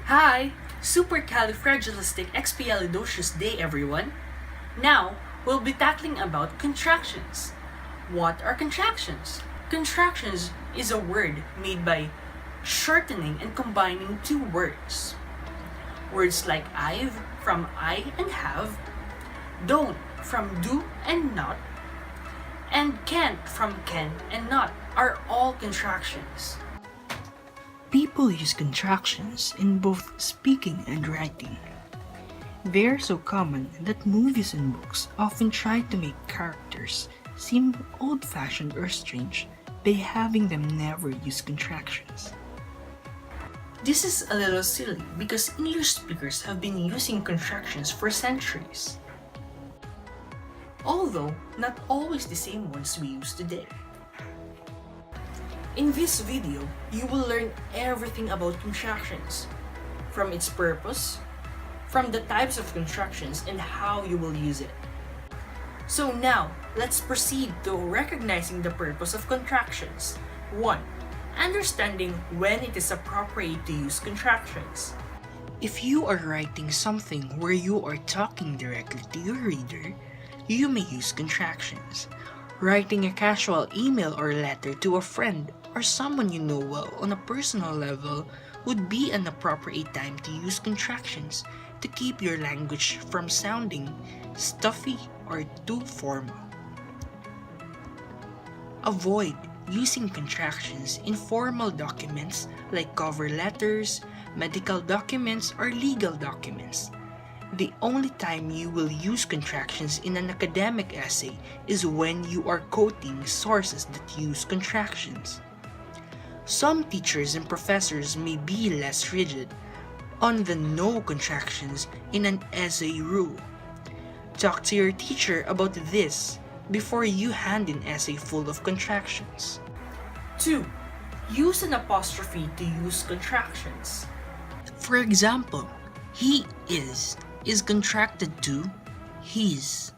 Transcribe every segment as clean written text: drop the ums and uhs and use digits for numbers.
Hi! Supercalifragilisticexpialidocious day, everyone! Now, we'll be tackling about contractions. What are contractions? Contractions is a word made by shortening and combining two words. Words like I've from I and have, don't from do and not, and can't from can and not are all contractions. People use contractions in both speaking and writing. They are so common that movies and books often try to make characters seem old-fashioned or strange by having them never use contractions. This is a little silly because English speakers have been using contractions for centuries. Although not always the same ones we use today. In this video, you will learn everything about contractions, from its purpose, from the types of contractions, and how you will use it. So now, let's proceed to recognizing the purpose of contractions. 1. Understanding when it is appropriate to use contractions. If you are writing something where you are talking directly to your reader, you may use contractions. Writing a casual email or letter to a friend or someone you know well on a personal level would be an appropriate time to use contractions to keep your language from sounding stuffy or too formal. Avoid using contractions in formal documents like cover letters, medical documents, or legal documents. The only time you will use contractions in an academic essay is when you are quoting sources that use contractions. Some teachers and professors may be less rigid on the no contractions in an essay rule. Talk to your teacher about this before you hand an essay full of contractions. 2. Use an apostrophe to use contractions. For example, he is contracted to his.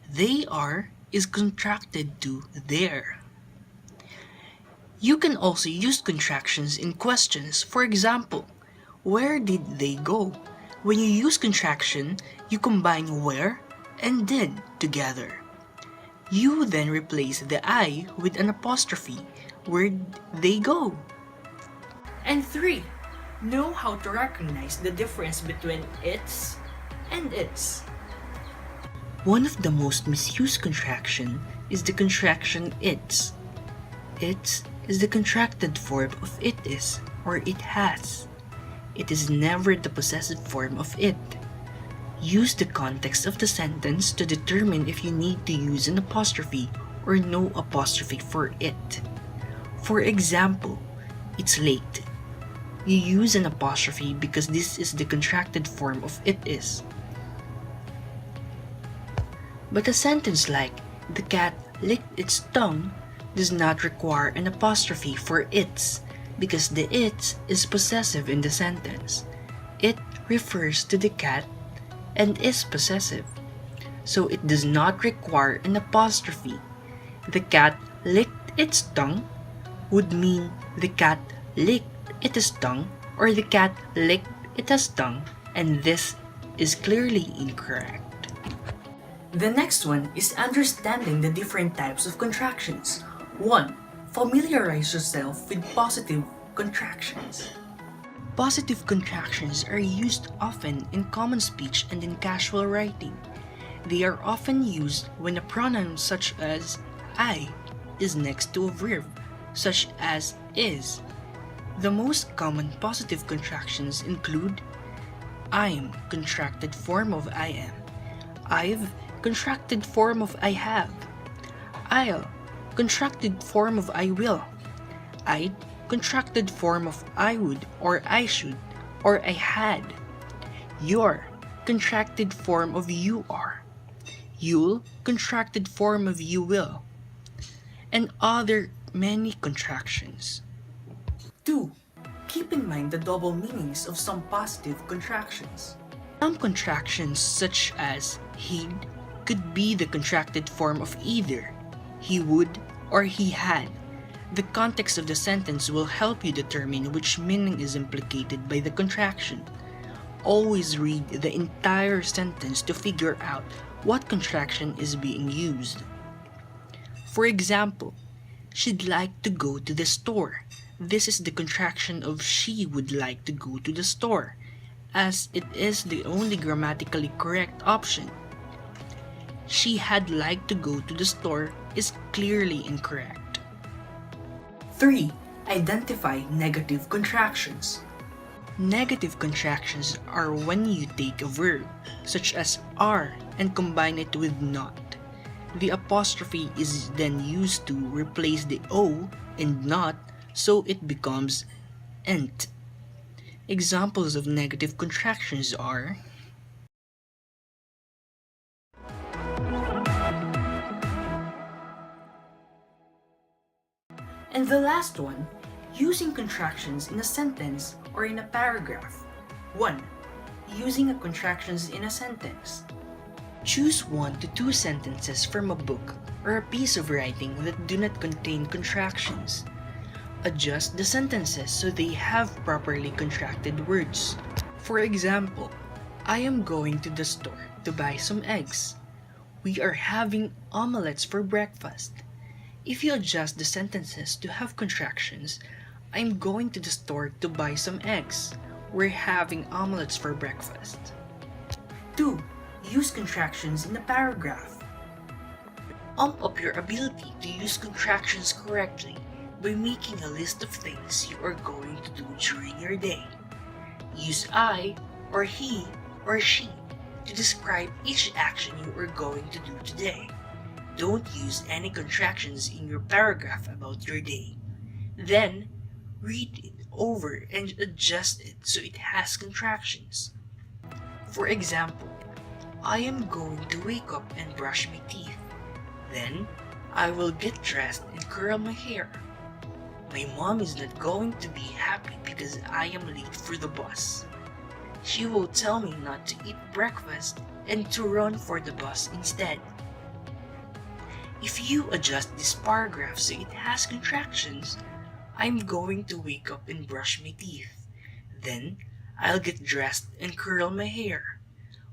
They are is contracted to their. You can also use contractions in questions. For example, where did they go? When you use contraction, you combine where and did together. You then replace the I with an apostrophe. Where'd they go? And 3. Know how to recognize the difference between its and its. One of the most misused contraction is the contraction its. Its is the contracted form of it is or it has. It is never the possessive form of it. Use the context of the sentence to determine if you need to use an apostrophe or no apostrophe for it. For example, it's late. You use an apostrophe because this is the contracted form of it is. But a sentence like, the cat licked its tongue does not require an apostrophe for its because the its is possessive in the sentence. It refers to the cat and is possessive, so it does not require an apostrophe. The cat licked its tongue would mean the cat licked its tongue or the cat licked its tongue, and this is clearly incorrect. The next one is understanding the different types of contractions. 1. Familiarize yourself with positive contractions. Positive contractions are used often in common speech and in casual writing. They are often used when a pronoun such as I is next to a verb, such as is. The most common positive contractions include I'm, contracted form of I am. I've, contracted form of I have. I'll, contracted form of I will. I'd, contracted form of I would or I should or I had. You're, contracted form of you are. You'll, contracted form of you will. And other many contractions. 2. Keep in mind the double meanings of some positive contractions. Some contractions such as he'd could be the contracted form of either he would or he had. The context of the sentence will help you determine which meaning is implicated by the contraction. Always read the entire sentence to figure out what contraction is being used. For example, she'd like to go to the store. This is the contraction of she would like to go to the store, as it is the only grammatically correct option. She had liked to go to the store is clearly incorrect. 3. Identify negative contractions. Negative contractions are when you take a verb, such as are, and combine it with not. The apostrophe is then used to replace the O in not, so it becomes ent. Examples of negative contractions are And the last one, using contractions in a sentence or in a paragraph. 1. Using a contractions in a sentence. choose 1 to 2 sentences from a book or a piece of writing that do not contain contractions. Adjust the sentences so they have properly contracted words. For example, I am going to the store to buy some eggs. We are having omelets for breakfast. If you adjust the sentences to have contractions, I'm going to the store to buy some eggs. We're having omelets for breakfast. 2. Use contractions in a paragraph. Amp up your ability to use contractions correctly by making a list of things you are going to do during your day. Use I or he or she to describe each action you are going to do today. Don't use any contractions in your paragraph about your day. Then, read it over and adjust it so it has contractions. For example, I am going to wake up and brush my teeth. Then, I will get dressed and curl my hair. My mom is not going to be happy because I am late for the bus. She will tell me not to eat breakfast and to run for the bus instead. If you adjust this paragraph so it has contractions, I'm going to wake up and brush my teeth. Then, I'll get dressed and curl my hair.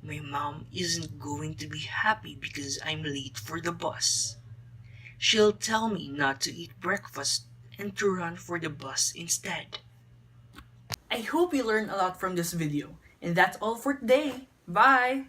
My mom isn't going to be happy because I'm late for the bus. She'll tell me not to eat breakfast and to run for the bus instead. I hope you learned a lot from this video. And that's all for today. Bye!